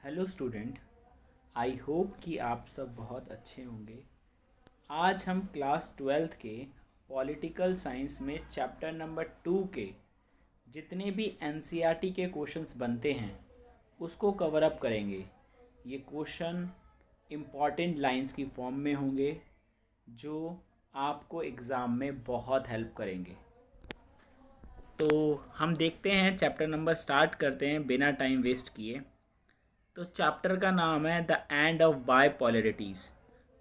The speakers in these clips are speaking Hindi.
Hello student. आई होप कि आप सब बहुत अच्छे होंगे। आज हम क्लास ट्वेल्थ के पॉलिटिकल साइंस में चैप्टर नंबर 2 के जितने भी एनसीईआरटी के क्वेश्चंस बनते हैं उसको कवर अप करेंगे। ये क्वेश्चन इम्पॉर्टेंट लाइंस की फॉर्म में होंगे जो आपको एग्ज़ाम में बहुत हेल्प करेंगे। तो हम देखते हैं, चैप्टर नंबर स्टार्ट करते हैं बिना टाइम वेस्ट किए। तो चैप्टर का नाम है द एंड ऑफ बाइपोलैरिटीज़,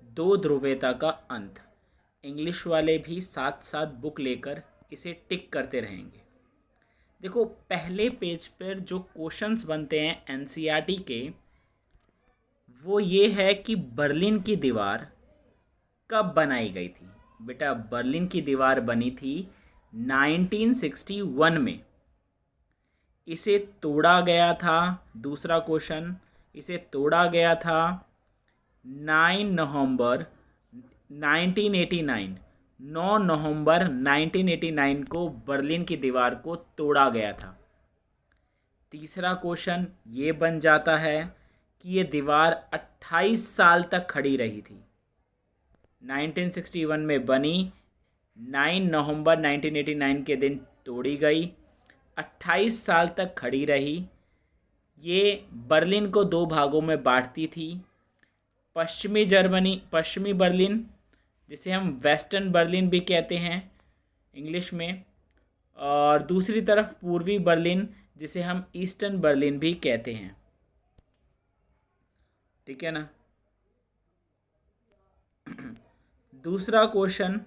दो ध्रुवीयता का अंत। इंग्लिश वाले भी साथ साथ बुक लेकर इसे टिक करते रहेंगे। देखो, पहले पेज पर जो क्वेश्चंस बनते हैं एनसीईआरटी के, वो ये है कि बर्लिन की दीवार कब बनाई गई थी। बेटा, बर्लिन की दीवार बनी थी 1961 में। इसे तोड़ा गया था, दूसरा क्वेश्चन, इसे तोड़ा गया था 9 नवंबर 1989। 9 नवंबर 1989 को बर्लिन की दीवार को तोड़ा गया था। तीसरा क्वेश्चन ये बन जाता है कि ये दीवार 28 साल तक खड़ी रही थी। 1961 में बनी, 9 नवंबर 1989 के दिन तोड़ी गई, 28 साल तक खड़ी रही। ये बर्लिन को दो भागों में बांटती थी। पश्चिमी बर्लिन, जिसे हम वेस्टर्न बर्लिन भी कहते हैं इंग्लिश में, और दूसरी तरफ पूर्वी बर्लिन, जिसे हम ईस्टर्न बर्लिन भी कहते हैं। ठीक है ना। दूसरा क्वेश्चन,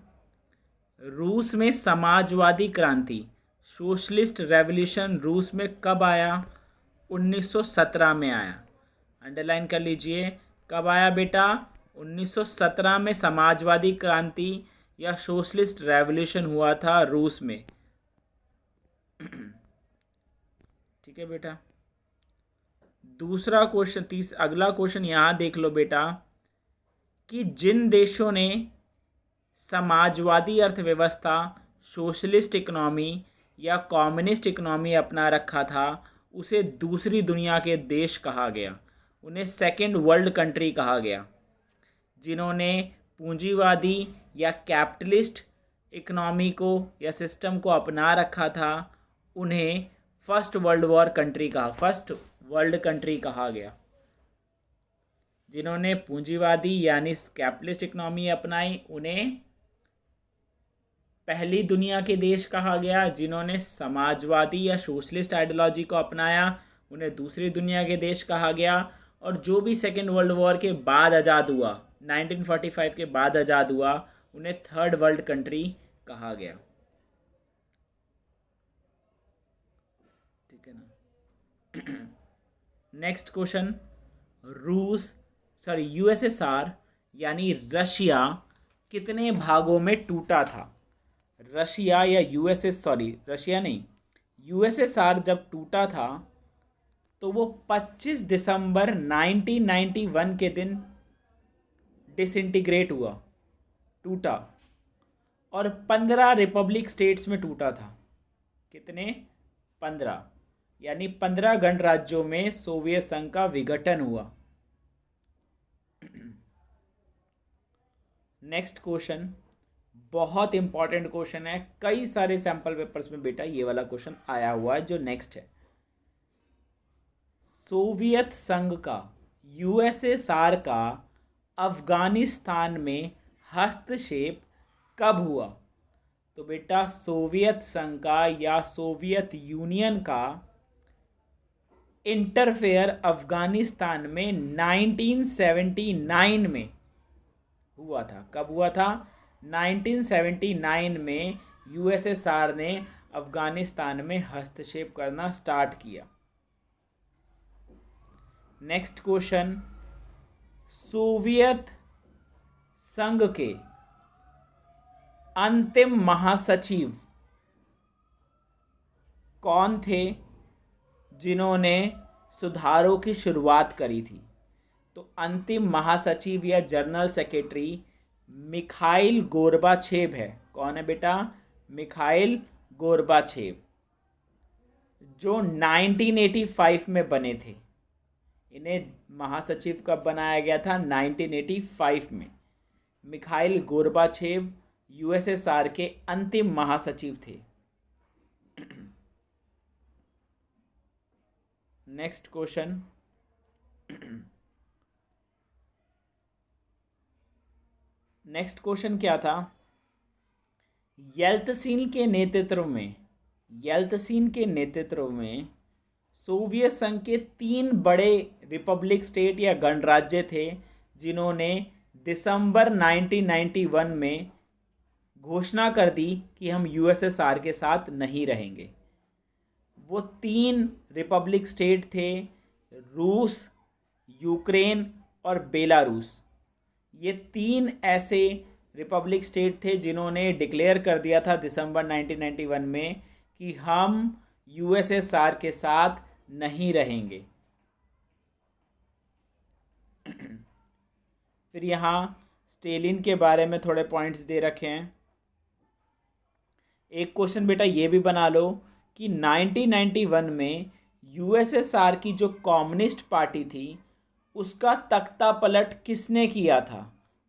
रूस में समाजवादी क्रांति, सोशलिस्ट रेवोल्यूशन रूस में कब आया? 1917 में आया। अंडरलाइन कर लीजिए, कब आया बेटा? 1917 में समाजवादी क्रांति या सोशलिस्ट रेवोल्यूशन हुआ था रूस में। ठीक है बेटा। दूसरा क्वेश्चन, अगला क्वेश्चन यहाँ देख लो बेटा, कि जिन देशों ने समाजवादी अर्थव्यवस्था, सोशलिस्ट इकोनॉमी या कम्युनिस्ट इकोनॉमी अपना रखा था, उसे दूसरी दुनिया के देश कहा गया। उन्हें सेकेंड वर्ल्ड कंट्री कहा गया। जिन्होंने पूंजीवादी या कैपिटलिस्ट इकोनॉमी को या सिस्टम को अपना रखा था, उन्हें फर्स्ट वर्ल्ड कंट्री कहा गया। जिन्होंने पूंजीवादी यानी कैपिटलिस्ट इकोनॉमी अपनाई, उन्हें पहली दुनिया के देश कहा गया। जिन्होंने समाजवादी या सोशलिस्ट आइडियोलॉजी को अपनाया, उन्हें दूसरी दुनिया के देश कहा गया। और जो भी सेकेंड वर्ल्ड वॉर के बाद आज़ाद हुआ, 1945 के बाद आज़ाद हुआ, उन्हें थर्ड वर्ल्ड कंट्री कहा गया। ठीक है ना। नेक्स्ट क्वेश्चन, यूएसएसआर यानी रशिया कितने भागों में टूटा था? यूएसएसआर जब टूटा था तो वो 25 दिसंबर 1991 के दिन डिसइंटीग्रेट हुआ, टूटा। और 15 रिपब्लिक स्टेट्स में टूटा था। कितने? 15, यानी 15 गणराज्यों में सोवियत संघ का विघटन हुआ। नेक्स्ट क्वेश्चन बहुत इंपॉर्टेंट क्वेश्चन है, कई सारे सैंपल पेपर्स में बेटा ये वाला क्वेश्चन आया हुआ है। जो नेक्स्ट है, सोवियत संघ का, यूएसएसआर का अफगानिस्तान में हस्तक्षेप कब हुआ? तो बेटा, सोवियत संघ का या सोवियत यूनियन का इंटरफेयर अफगानिस्तान में 1979 में हुआ था। कब हुआ था? 1979 में यूएसएसआर ने अफगानिस्तान में हस्तक्षेप करना स्टार्ट किया। नेक्स्ट क्वेश्चन, सोवियत संघ के अंतिम महासचिव कौन थे जिन्होंने सुधारों की शुरुआत करी थी? तो अंतिम महासचिव या जनरल सेक्रेटरी मिखाइल गोर्बाचेव है। कौन है बेटा? मिखाइल गोर्बाचेव, जो 1985 में बने थे। इन्हें महासचिव कब बनाया गया था? 1985 में। मिखाइल गोर्बाचेव यूएसएसआर के अंतिम महासचिव थे। नेक्स्ट क्वेश्चन, नेक्स्ट क्वेश्चन क्या था? येल्तसिन के नेतृत्व में सोवियत संघ के 3 बड़े रिपब्लिक स्टेट या गणराज्य थे जिन्होंने दिसंबर 1991 में घोषणा कर दी कि हम यूएसएसआर के साथ नहीं रहेंगे। वो 3 रिपब्लिक स्टेट थे, रूस, यूक्रेन और बेलारूस। ये 3 ऐसे रिपब्लिक स्टेट थे जिन्होंने डिक्लेयर कर दिया था दिसंबर 1991 में कि हम यूएसएसआर के साथ नहीं रहेंगे। फिर यहाँ स्टेलिन के बारे में थोड़े पॉइंट्स दे रखे हैं। एक क्वेश्चन बेटा ये भी बना लो कि 1991 में यूएसएसआर की जो कम्युनिस्ट पार्टी थी उसका तख्ता पलट किसने किया था?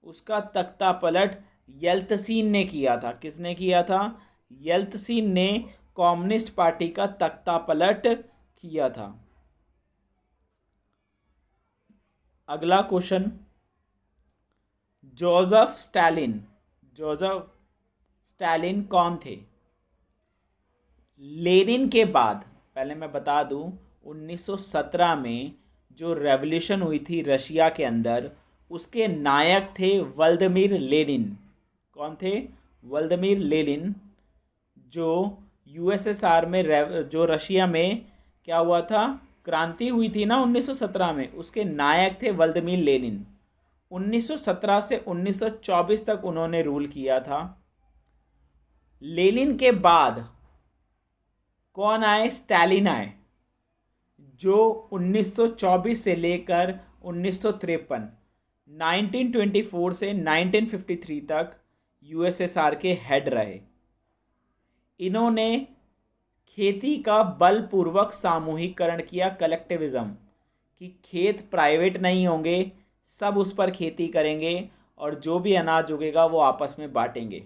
उसका तख्ता पलट येल्तसिन ने किया था। किसने किया था? येल्तसिन ने कम्युनिस्ट पार्टी का तख्ता पलट किया था। अगला क्वेश्चन, जोसेफ स्टालिन कौन थे? लेनिन के बाद, पहले मैं बता दूं, 1917 में जो रेवोल्यूशन हुई थी रशिया के अंदर, उसके नायक थे व्लादिमीर लेनिन। कौन थे? Vladimir Lenin. जो यूएसएसआर में जो रशिया में क्या हुआ था, क्रांति हुई थी ना 1917 में, उसके नायक थे व्लादिमीर लेनिन। 1917 से 1924 तक उन्होंने रूल किया था। लेनिन के बाद कौन आए? स्टालिन आए, जो 1924 से लेकर 1953, 1924 से 1953 तक यूएसएसआर के हेड रहे। इन्होंने खेती का बलपूर्वक सामूहिकरण किया, कलेक्टिविज्म, कि खेत प्राइवेट नहीं होंगे, सब उस पर खेती करेंगे और जो भी अनाज उगेगा वो आपस में बांटेंगे।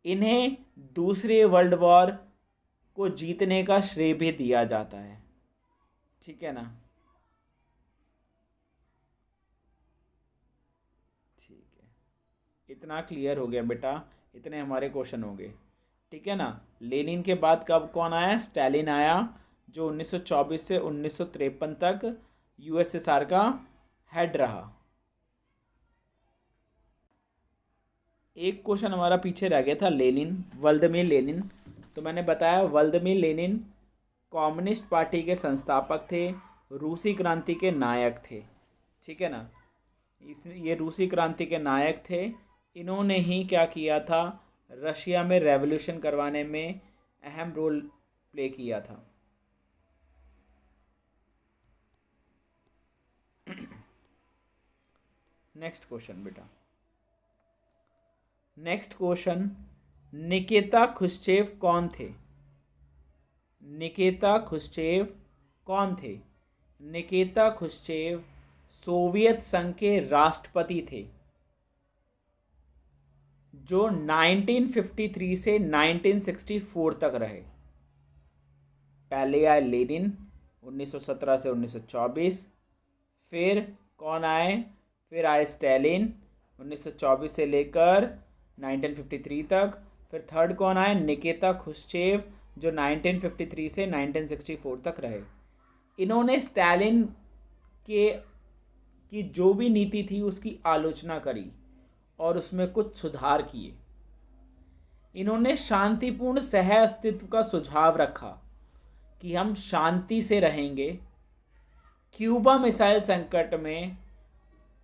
इन्हें दूसरे वर्ल्ड वॉर को जीतने का श्रेय भी दिया जाता है। ठीक है ना? ठीक है, इतना क्लियर हो गया बेटा, इतने हमारे क्वेश्चन हो गए। ठीक है ना? लेनिन के बाद कब कौन आया? स्टालिन आया, जो 1924 से 1953 तक यूएसएसआर का हेड रहा। एक क्वेश्चन हमारा पीछे रह गया था, लेनिन, व्लादिमीर लेनिन। तो मैंने बताया व्लादिमीर लेनिन कम्युनिस्ट पार्टी के संस्थापक थे, रूसी क्रांति के नायक थे। ठीक है ना? ये रूसी क्रांति के नायक थे। इन्होंने ही क्या किया था? रशिया में रेवोल्यूशन करवाने में अहम रोल प्ले किया था। नेक्स्ट क्वेश्चन बेटा, नेक्स्ट क्वेश्चन, निकिता क्रुश्चेव कौन थे? निकिता क्रुश्चेव कौन थे? निकिता क्रुश्चेव सोवियत संघ के राष्ट्रपति थे, जो 1953 से 1964 तक रहे। पहले आए लेनिन 1917 से 1924, फिर कौन आए? फिर आए स्टालिन 1924 से लेकर 1953 तक। फिर थर्ड कौन आए? निकिता क्रुश्चेव, जो 1953 से 1964 तक रहे। इन्होंने स्टालिन की जो भी नीति थी उसकी आलोचना करी और उसमें कुछ सुधार किए। इन्होंने शांतिपूर्ण सह अस्तित्व का सुझाव रखा कि हम शांति से रहेंगे। क्यूबा मिसाइल संकट में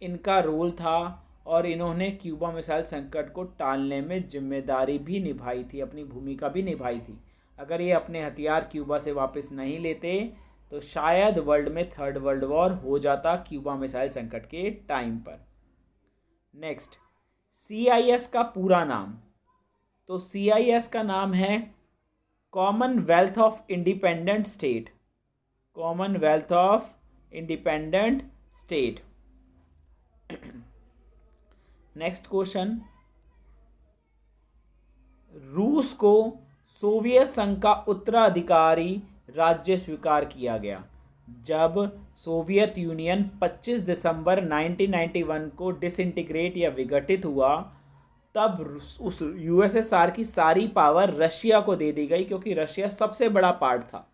इनका रोल था और इन्होंने क्यूबा मिसाइल संकट को टालने में जिम्मेदारी भी निभाई थी, अपनी भूमिका भी निभाई थी। अगर ये अपने हथियार क्यूबा से वापस नहीं लेते तो शायद वर्ल्ड में थर्ड वर्ल्ड वॉर हो जाता क्यूबा मिसाइल संकट के टाइम पर। नेक्स्ट, CIS का पूरा नाम। तो CIS का नाम है Commonwealth of independent state. Commonwealth of independent state. Next question, रूस को सोवियत संघ का उत्तराधिकारी राज्य स्वीकार किया गया जब सोवियत यूनियन 25 दिसंबर 1991 को डिसइंटीग्रेट या विघटित हुआ। तब उस यूएसएसआर की सारी पावर रशिया को दे दी गई क्योंकि रशिया सबसे बड़ा पार्ट था।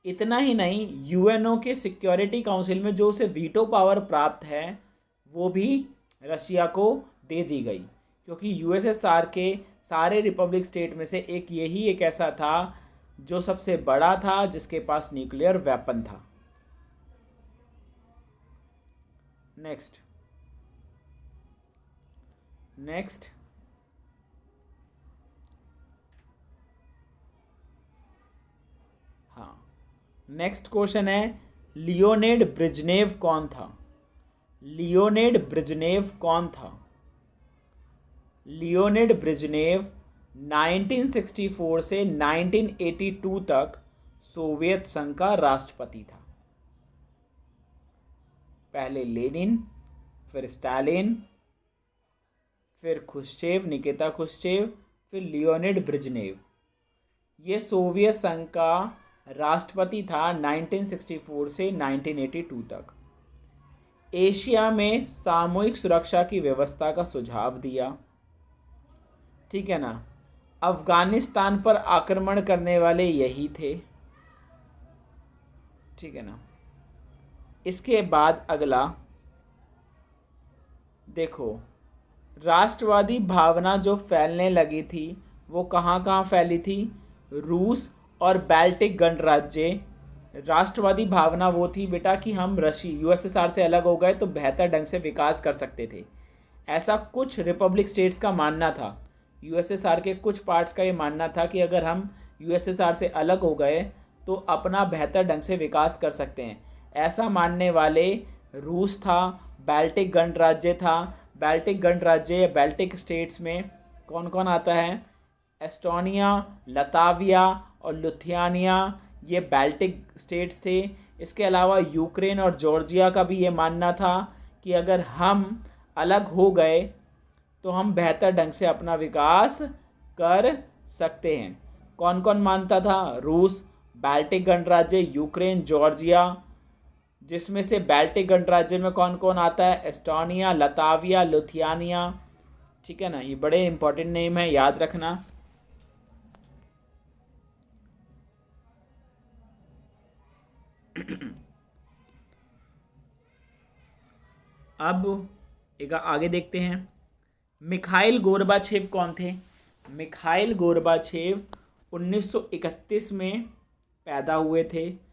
इतना ही नहीं, यूएनओ के सिक्योरिटी काउंसिल में जो उसे वीटो पावर प्राप्त है वो भी रशिया को दे दी गई क्योंकि यूएसएसआर के सारे रिपब्लिक स्टेट में से यही एक ऐसा था जो सबसे बड़ा था, जिसके पास न्यूक्लियर वेपन था। नेक्स्ट हाँ, नेक्स्ट क्वेश्चन है, लियोनिड ब्रेजनेव कौन था? लियोनिड ब्रेजनेव कौन था? लियोनिड ब्रेजनेव 1964 से 1982 तक सोवियत संघ का राष्ट्रपति था। पहले लेनिन, फिर स्टालिन, फिर खुश्चेव, निकिता खुश्चेव, फिर लियोनिड ब्रेजनेव। ये सोवियत संघ का राष्ट्रपति था 1964 से 1982 तक। एशिया में सामूहिक सुरक्षा की व्यवस्था का सुझाव दिया, ठीक है ना। अफगानिस्तान पर आक्रमण करने वाले यही थे, ठीक है ना। इसके बाद अगला देखो, राष्ट्रवादी भावना जो फैलने लगी थी वो कहाँ कहाँ फैली थी? रूस और बाल्टिक गणराज्य। राष्ट्रवादी भावना वो थी बेटा कि हम यूएसएसआर से अलग हो गए तो बेहतर ढंग से विकास कर सकते थे, ऐसा कुछ रिपब्लिक स्टेट्स का मानना था। यूएसएसआर के कुछ पार्ट्स का ये मानना था कि अगर हम यूएसएसआर से अलग हो गए तो अपना बेहतर ढंग से विकास कर सकते हैं। ऐसा मानने वाले रूस था, बाल्टिक गणराज्य था। बाल्टिक गणराज्य या बाल्टिक स्टेट्स में कौन कौन आता है? एस्टोनिया, लताविया और लुथियानिया, ये बाल्टिक स्टेट्स थे। इसके अलावा यूक्रेन और जॉर्जिया का भी ये मानना था कि अगर हम अलग हो गए तो हम बेहतर ढंग से अपना विकास कर सकते हैं। कौन कौन मानता था? रूस, बाल्टिक गणराज्य, यूक्रेन, जॉर्जिया। जिसमें से बाल्टिक गणराज्य में कौन कौन आता है? एस्टोनिया, लताविया, लुथियानिया, ठीक है ना। ये बड़े इंपॉर्टेंट नेम है, याद रखना। अब एक आगे देखते हैं, मिखाइल गोर्बाचेव कौन थे? मिखाइल गोर्बाचेव 1931 में पैदा हुए थे।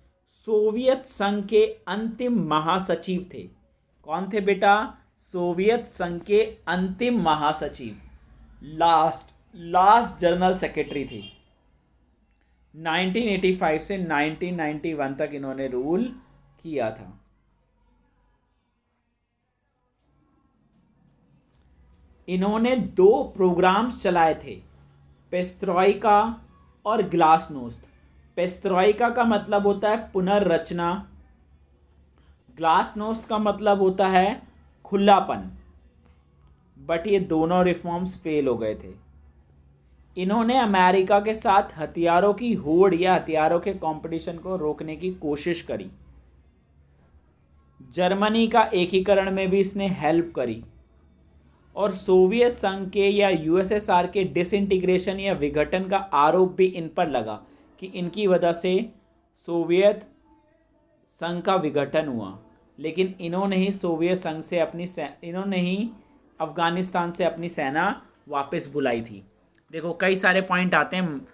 सोवियत संघ के अंतिम महासचिव थे। कौन थे बेटा? सोवियत संघ के अंतिम महासचिव, लास्ट जनरल सेक्रेटरी थे। 1985 से 1991 तक इन्होंने रूल किया था। इन्होंने 2 प्रोग्राम्स चलाए थे, पेस्ट्रॉइका और ग्लासनोस्ट। पेस्ट्रॉइका का मतलब होता है पुनर्रचना, ग्लासनोस्ट का मतलब होता है खुलापन। बट ये दोनों रिफॉर्म्स फेल हो गए थे। इन्होंने अमेरिका के साथ हथियारों की होड़ या हथियारों के कंपटीशन को रोकने की कोशिश करी। जर्मनी का एकीकरण में भी इसने हेल्प करी और सोवियत संघ के या यूएसएसआर के डिसइंटीग्रेशन या विघटन का आरोप भी इन पर लगा कि इनकी वजह से सोवियत संघ का विघटन हुआ। लेकिन इन्होंने ही अफगानिस्तान से अपनी सेना वापस बुलाई थी। देखो कई सारे पॉइंट आते हैं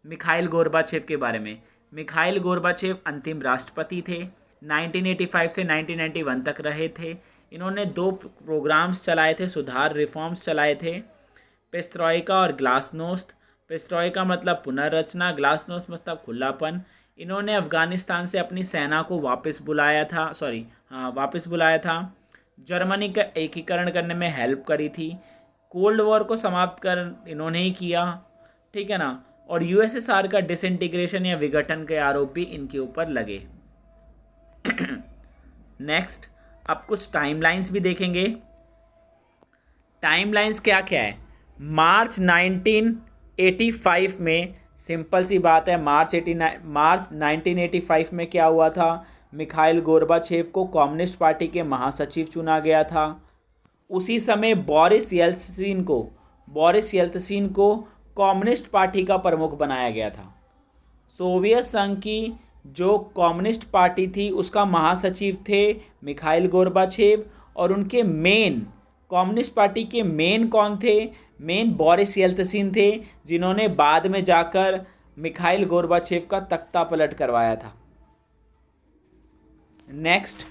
मिखाइल गोर्बाचेव के बारे में। मिखाइल गोर्बाचेव अंतिम राष्ट्रपति थे, 1985 से 1991 तक रहे थे। इन्होंने 2 प्रोग्राम्स चलाए थे, सुधार रिफॉर्म्स चलाए थे, पेस्ट्रॉइका और ग्लासनोस्ट। पेस्ट्रॉइका मतलब पुनर्रचना, ग्लासनोस्ट मतलब खुलापन। इन्होंने अफगानिस्तान से अपनी सेना को वापस बुलाया था। जर्मनी का एकीकरण करने में हेल्प करी थी। कोल्ड वॉर को समाप्त कर इन्होंने ही किया, ठीक है ना। और यूएसएसआर का डिसइंटीग्रेशन या विघटन के आरोप भी इनके ऊपर लगे। नेक्स्ट अब कुछ टाइमलाइंस भी देखेंगे। टाइमलाइंस क्या क्या है। मार्च 1985 में, सिंपल सी बात है, मार्च 1985 में क्या हुआ था, मिखाइल गोर्बाचेव को कम्युनिस्ट पार्टी के महासचिव चुना गया था। उसी समय बोरिस येल्त्सिन को कम्युनिस्ट पार्टी का प्रमुख बनाया गया था। सोवियत संघ की जो कम्युनिस्ट पार्टी थी उसका महासचिव थे मिखाइल गोर्बाचेव, और उनके मेन, कम्युनिस्ट पार्टी के मेन कौन थे, मेन बोरिस येल्त्सिन थे, जिन्होंने बाद में जाकर मिखाइल गोर्बाचेव का तख्ता पलट करवाया था। नेक्स्ट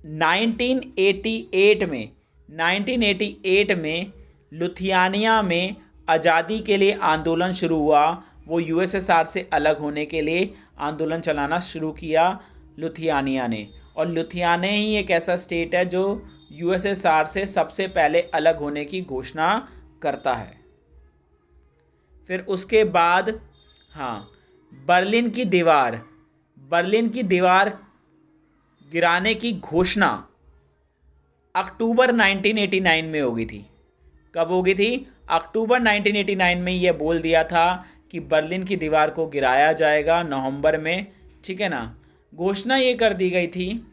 1988 में लुथियानिया में आज़ादी के लिए आंदोलन शुरू हुआ। वो यूएसएसआर से अलग होने के लिए आंदोलन चलाना शुरू किया लुथियानिया ने, और लुधियाना ही एक ऐसा स्टेट है जो यूएसएसआर से सबसे पहले अलग होने की घोषणा करता है। फिर उसके बाद बर्लिन की दीवार गिराने की घोषणा अक्टूबर 1989 में हो गई थी। कब हो गई थी? अक्टूबर 1989 में ये बोल दिया था कि बर्लिन की दीवार को गिराया जाएगा नवंबर में, ठीक है ना। घोषणा ये कर दी गई थी,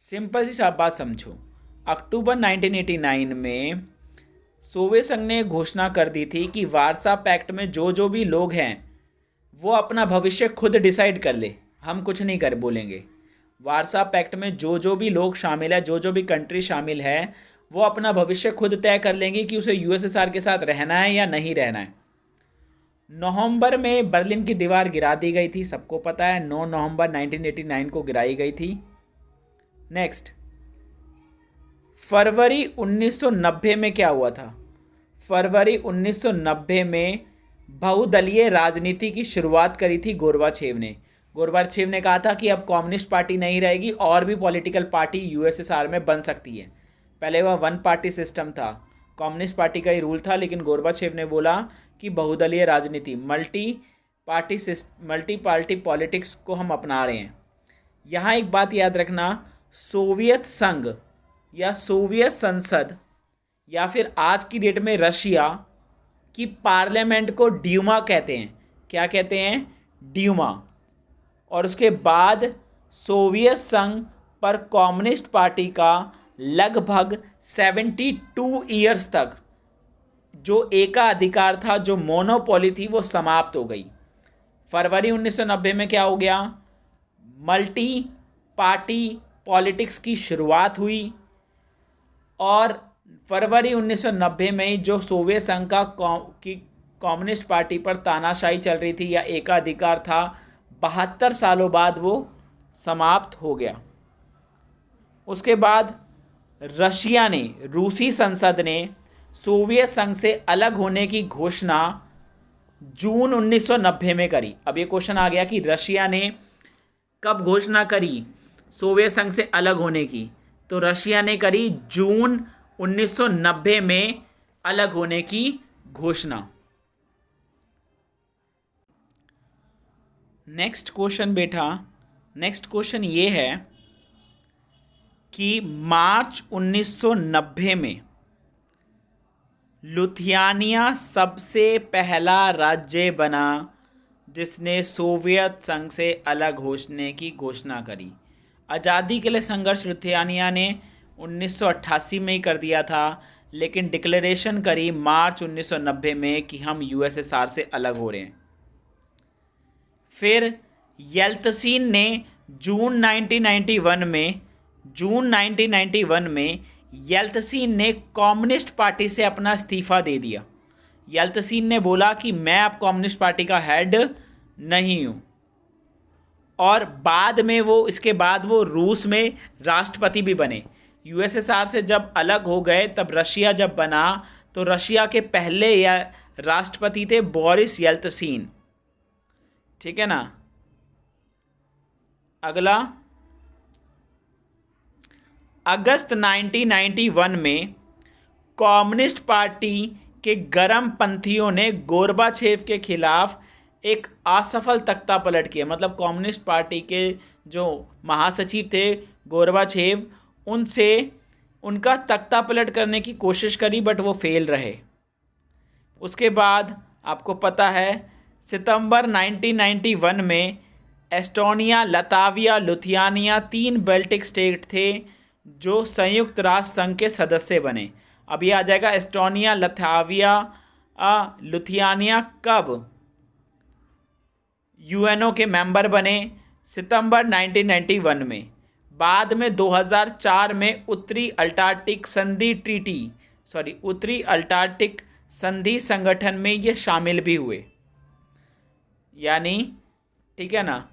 सिंपल सी सा बात समझो। अक्टूबर 1989 में सोवियत संघ ने घोषणा कर दी थी कि वार्सा पैक्ट में जो भी लोग हैं वो अपना भविष्य खुद डिसाइड कर ले, हम कुछ नहीं कर बोलेंगे। वार्सा पैक्ट में जो भी लोग शामिल है, जो भी कंट्री शामिल है, वो अपना भविष्य खुद तय कर लेंगे कि उसे यूएसएसआर के साथ रहना है या नहीं रहना है। नवंबर में बर्लिन की दीवार गिरा दी गई थी, सबको पता है, 9 नवंबर 1989 को गिराई गई थी। नेक्स्ट, फरवरी 1990 में क्या हुआ था? फरवरी 1990 में बहुदलीय राजनीति की शुरुआत करी थी गोर्बाचेव ने। गोर्बाचेव ने कहा था कि अब कम्युनिस्ट पार्टी नहीं रहेगी, और भी पॉलिटिकल पार्टी यूएसएसआर में बन सकती है। पहले वह वन पार्टी सिस्टम था, कम्युनिस्ट पार्टी का ही रूल था, लेकिन गोर्बाचेव ने बोला कि बहुदलीय राजनीति, मल्टी पार्टी पॉलिटिक्स को हम अपना रहे हैं। यहाँ एक बात याद रखना, सोवियत संघ या सोवियत संसद या फिर आज की डेट में रशिया की पार्लियामेंट को ड्यूमा कहते हैं। क्या कहते हैं? ड्यूमा। और उसके बाद सोवियत संघ पर कम्युनिस्ट पार्टी का लगभग 72 ईयर्स तक जो एकाधिकार था, जो मोनोपोली थी, वो समाप्त हो गई। फरवरी 1990 में क्या हो गया? मल्टी पार्टी पॉलिटिक्स की शुरुआत हुई, और फरवरी 1990 में ही जो सोवियत संघ की कम्युनिस्ट पार्टी पर तानाशाही चल रही थी या एकाधिकार था, 72 सालों बाद वो समाप्त हो गया। उसके बाद रूसी संसद ने सोवियत संघ से अलग होने की घोषणा जून 1990 में करी। अब ये क्वेश्चन आ गया कि रशिया ने कब घोषणा करी सोवियत संघ से अलग होने की? तो रशिया ने करी जून 1990 में अलग होने की घोषणा। नेक्स्ट क्वेश्चन बेटा, नेक्स्ट क्वेश्चन ये है कि मार्च 1990 में लुथियानिया सबसे पहला राज्य बना जिसने सोवियत संघ से अलग होने की घोषणा करी। आज़ादी के लिए संघर्ष लुथियानिया ने 1988 में ही कर दिया था, लेकिन डिक्लेरेशन करी मार्च 1990 में कि हम यूएसएसआर से अलग हो रहे हैं। फिर येल्त्सिन ने जून 1991 में येल्त्सिन ने कम्युनिस्ट पार्टी से अपना इस्तीफा दे दिया। येल्त्सिन ने बोला कि मैं अब कम्युनिस्ट पार्टी का हेड नहीं हूँ, और बाद में इसके बाद वो रूस में राष्ट्रपति भी बने। यूएसएसआर से जब अलग हो गए तब रशिया जब बना तो रशिया के पहले राष्ट्रपति थे बोरिस येल्त्सिन, ठीक है ना। अगला, अगस्त 1991 में कम्युनिस्ट पार्टी के गरम पंथियों ने गोर्बाचेव के खिलाफ एक असफल तख्ता पलट किया, मतलब कम्युनिस्ट पार्टी के जो महासचिव थे गोरबाचेव, उनसे उनका तख्ता पलट करने की कोशिश करी बट वो फेल रहे। उसके बाद आपको पता है सितंबर 1991 में एस्टोनिया, लताविया, लुथियानिया 3 बाल्टिक स्टेट थे जो संयुक्त राष्ट्र संघ के सदस्य बने। अब ये आ जाएगा एस्टोनिया, लताविया, लुथियानिया कब यूएनओ के मेंबर बने? सितंबर 1991 में। बाद में 2004 में उत्तरी अल्टार्कटिक संधि संगठन में ये शामिल भी हुए, यानी ठीक है ना,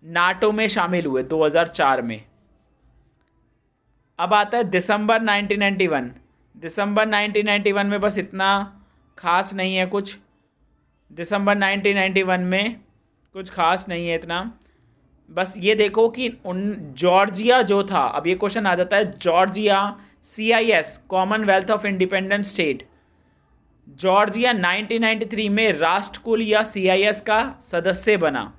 नाटो में शामिल हुए 2004 में। अब आता है दिसंबर 1991। दिसंबर 1991 में बस इतना खास नहीं है कुछ, दिसंबर 1991 में कुछ खास नहीं है इतना। बस ये देखो कि जॉर्जिया जो था, अब ये क्वेश्चन आ जाता है, Georgia CIS Commonwealth of independent state, Georgia 1993 में राष्ट्रकुल या CIS का सदस्य बना।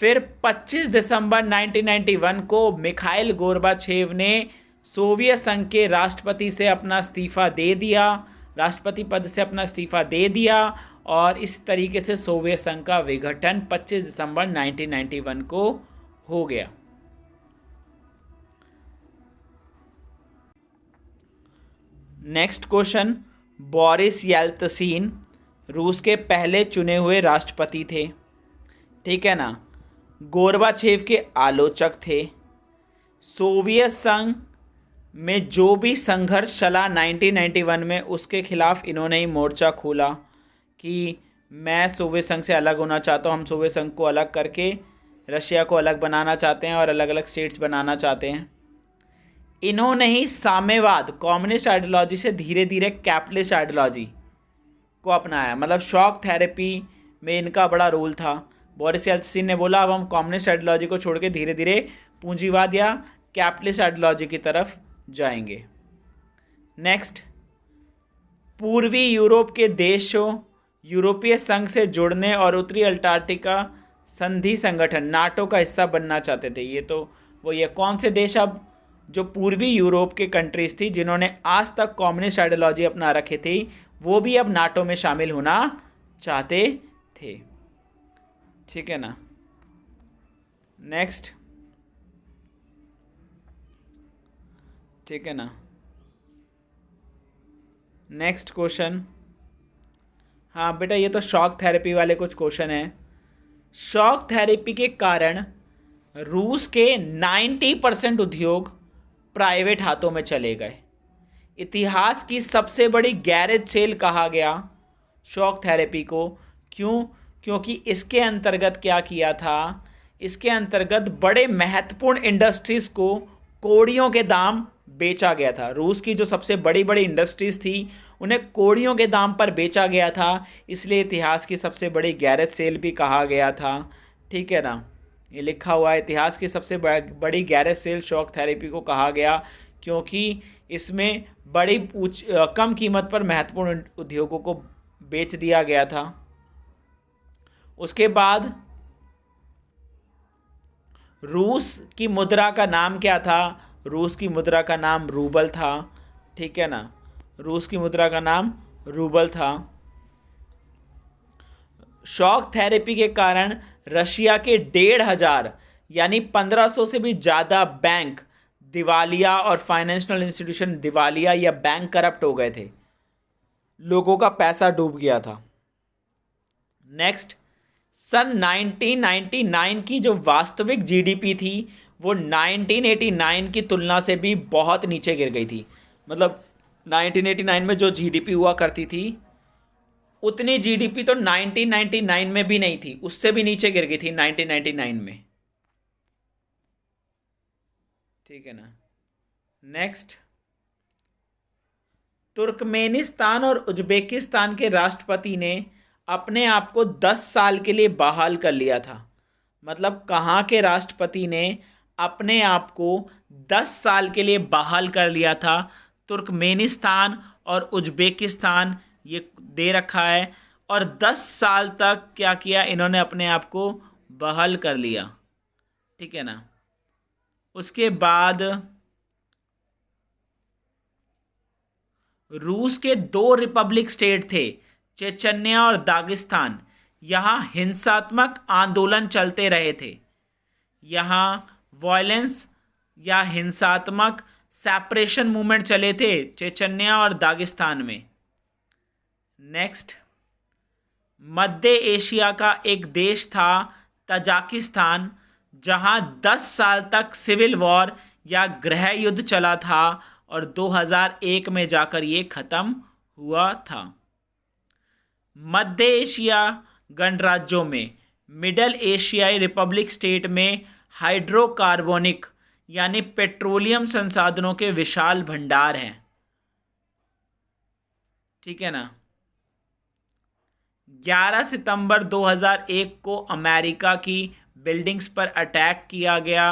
फिर 25 दिसंबर 1991 को मिखाइल गोर्बाचेव ने सोवियत संघ के राष्ट्रपति से अपना इस्तीफा दे दिया, राष्ट्रपति पद से अपना इस्तीफा दे दिया, और इस तरीके से सोवियत संघ का विघटन 25 दिसंबर 1991 को हो गया। नेक्स्ट क्वेश्चन, बोरिस येल्त्सिन रूस के पहले चुने हुए राष्ट्रपति थे, ठीक है ना, गोर्बाचेव के आलोचक थे। सोवियत संघ में जो भी संघर्ष चला 1991 में, उसके खिलाफ इन्होंने ही मोर्चा खोला कि मैं सोवियत संघ से अलग होना चाहता हूँ, हम सोवियत संघ को अलग करके रशिया को अलग बनाना चाहते हैं और अलग अलग स्टेट्स बनाना चाहते हैं। इन्होंने ही साम्यवाद, कम्युनिस्ट आइडियोलॉजी से धीरे धीरे कैपिटलिस्ट आइडियोलॉजी को अपनाया, मतलब शॉक थेरेपी में इनका बड़ा रोल था। बोरिस येल्त्सिन ने बोला अब हम कम्युनिस्ट आइडियोलॉजी को छोड़ के धीरे धीरे पूंजीवाद या कैपिटलिस्ट आइडियोलॉजी की तरफ जाएंगे। नेक्स्ट, पूर्वी यूरोप के देशों यूरोपीय संघ से जुड़ने और उत्तरी अंटार्कटिका संधि संगठन नाटो का हिस्सा बनना चाहते थे। ये तो वो ये कौन से देश, अब जो पूर्वी यूरोप के कंट्रीज थी जिन्होंने आज तक कम्युनिस्ट आइडियोलॉजी अपना रखी थी, वो भी अब नाटो में शामिल होना चाहते थे, ठीक है ना। नेक्स्ट, ठीक है ना, नेक्स्ट क्वेश्चन, हाँ बेटा ये तो शॉक थेरेपी वाले कुछ क्वेश्चन हैं। शॉक थेरेपी के कारण रूस के 90% उद्योग प्राइवेट हाथों में चले गए। इतिहास की सबसे बड़ी गैरेज सेल कहा गया शॉक थेरेपी को, क्यों? क्योंकि इसके अंतर्गत क्या किया था, इसके अंतर्गत बड़े महत्वपूर्ण इंडस्ट्रीज़ को कौड़ियों के दाम बेचा गया था। रूस की जो सबसे बड़ी बड़ी इंडस्ट्रीज़ थी उन्हें कौड़ियों के दाम पर बेचा गया था, इसलिए इतिहास की सबसे बड़ी गैरेज सेल भी कहा गया था, ठीक है ना। ये लिखा हुआ है, इतिहास की सबसे बड़ी गैरेज सेल शॉक थेरेपी को कहा गया क्योंकि इसमें बड़ी कम कीमत पर महत्वपूर्ण उद्योगों को बेच दिया गया था। उसके बाद रूस की मुद्रा का नाम क्या था? रूस की मुद्रा का नाम रूबल था, ठीक है ना, रूस की मुद्रा का नाम रूबल था। शॉक थेरेपी के कारण रशिया के 1,500 यानी 1500 से भी ज़्यादा बैंक दिवालिया और फाइनेंशियल इंस्टीट्यूशन दिवालिया या बैंक करप्ट हो गए थे, लोगों का पैसा डूब गया था। नेक्स्ट, सन 1999 की जो वास्तविक जीडीपी थी वो 1989 की तुलना से भी बहुत नीचे गिर गई थी। मतलब 1989 में जो जीडीपी हुआ करती थी उतनी जीडीपी तो 1999 में भी नहीं थी, उससे भी नीचे गिर गई थी 1999 में, ठीक है ना। नेक्स्ट, तुर्कमेनिस्तान और उज्बेकिस्तान के राष्ट्रपति ने अपने आप को 10 साल के लिए बहाल कर लिया था। मतलब कहाँ के राष्ट्रपति ने अपने आप को 10 साल के लिए बहाल कर लिया था? तुर्कमेनिस्तान और उज्बेकिस्तान, ये दे रखा है, और 10 साल तक क्या किया इन्होंने, अपने आप को बहाल कर लिया। ठीक है ना। उसके बाद रूस के 2 रिपब्लिक स्टेट थे, चेचन्या और दागिस्तान। यहाँ हिंसात्मक आंदोलन चलते रहे थे। यहाँ वॉयलेंस या हिंसात्मक सेपरेशन मूवमेंट चले थे चेचन्या और दागिस्तान में। नेक्स्ट, मध्य एशिया का एक देश था तजाकिस्तान, जहां 10 साल तक सिविल वॉर या गृह युद्ध चला था और 2001 में जाकर ये खत्म हुआ था। मध्य एशिया गणराज्यों में मिडल एशियाई रिपब्लिक स्टेट में हाइड्रोकार्बोनिक यानी पेट्रोलियम संसाधनों के विशाल भंडार हैं। ठीक है ना। 11 सितंबर 2001 को अमेरिका की बिल्डिंग्स पर अटैक किया गया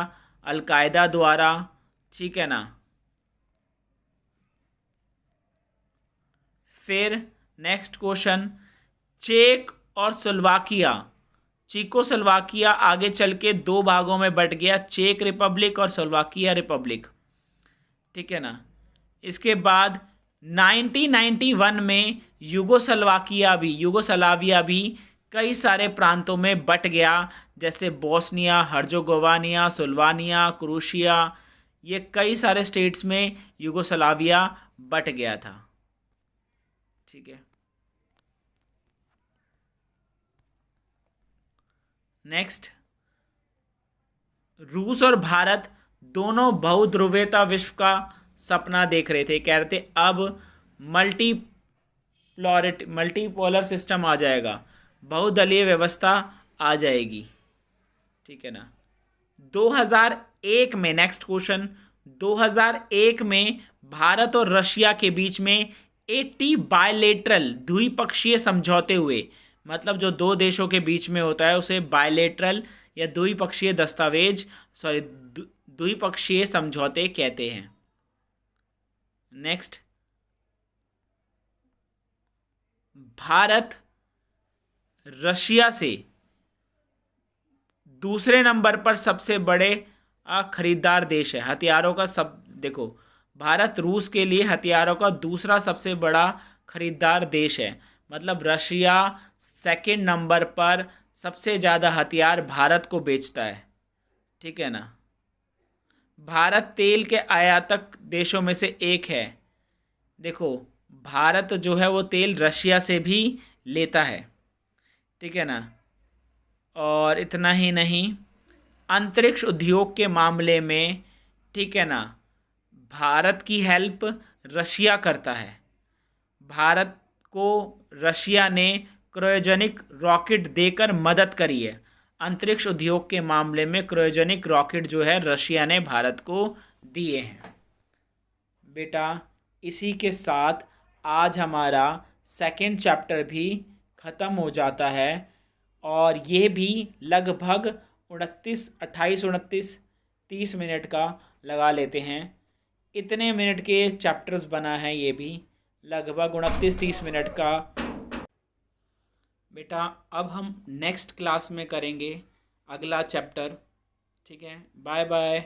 अलकायदा द्वारा। ठीक है ना। फिर नेक्स्ट क्वेश्चन, चेक और स्लोवाकिया, चीकोस्लोवाकिया आगे चल के 2 भागों में बट गया, चेक रिपब्लिक और स्लोवाकिया रिपब्लिक। ठीक है ना। इसके बाद 1991 में यूगोस्लाविया भी कई सारे प्रांतों में बट गया, जैसे बोस्निया हर्जोगोवानिया, सुल्वानिया, क्रोशिया, ये कई सारे स्टेट्स में यूगोस्लाविया बट गया था। ठीक है। नेक्स्ट, रूस और भारत दोनों बहुध्रुवीयता विश्व का सपना देख रहे थे, कह रहे थे अब मल्टीपोलर सिस्टम आ जाएगा, बहुदलीय व्यवस्था आ जाएगी। ठीक है ना। 2001 में, नेक्स्ट क्वेश्चन, 2001 में भारत और रशिया के बीच में 80 बायलेटरल द्विपक्षीय समझौते हुए, मतलब जो 2 देशों के बीच में होता है उसे बायलेटरल या द्विपक्षीय समझौते कहते हैं। नेक्स्ट, भारत रशिया से दूसरे नंबर पर सबसे बड़े खरीदार देश है हथियारों का। सब देखो, भारत रूस के लिए हथियारों का दूसरा सबसे बड़ा खरीदार देश है, मतलब रशिया सेकंड नंबर पर सबसे ज़्यादा हथियार भारत को बेचता है। ठीक है ना। भारत तेल के आयातक देशों में से एक है। देखो, भारत जो है वो तेल रशिया से भी लेता है। ठीक है ना। और इतना ही नहीं, अंतरिक्ष उद्योग के मामले में, ठीक है ना, भारत की हेल्प रशिया करता है। भारत को रशिया ने क्रायोजेनिक रॉकेट देकर मदद करी है। अंतरिक्ष उद्योग के मामले में क्रायोजेनिक रॉकेट जो है रशिया ने भारत को दिए हैं। बेटा, इसी के साथ आज हमारा सेकंड चैप्टर भी ख़त्म हो जाता है और ये भी लगभग 30 मिनट का लगा लेते हैं। इतने मिनट के चैप्टर्स बना है, ये भी लगभग 29-30 मिनट का। बेटा, अब हम नेक्स्ट क्लास में करेंगे अगला चैप्टर। ठीक है, बाय बाय।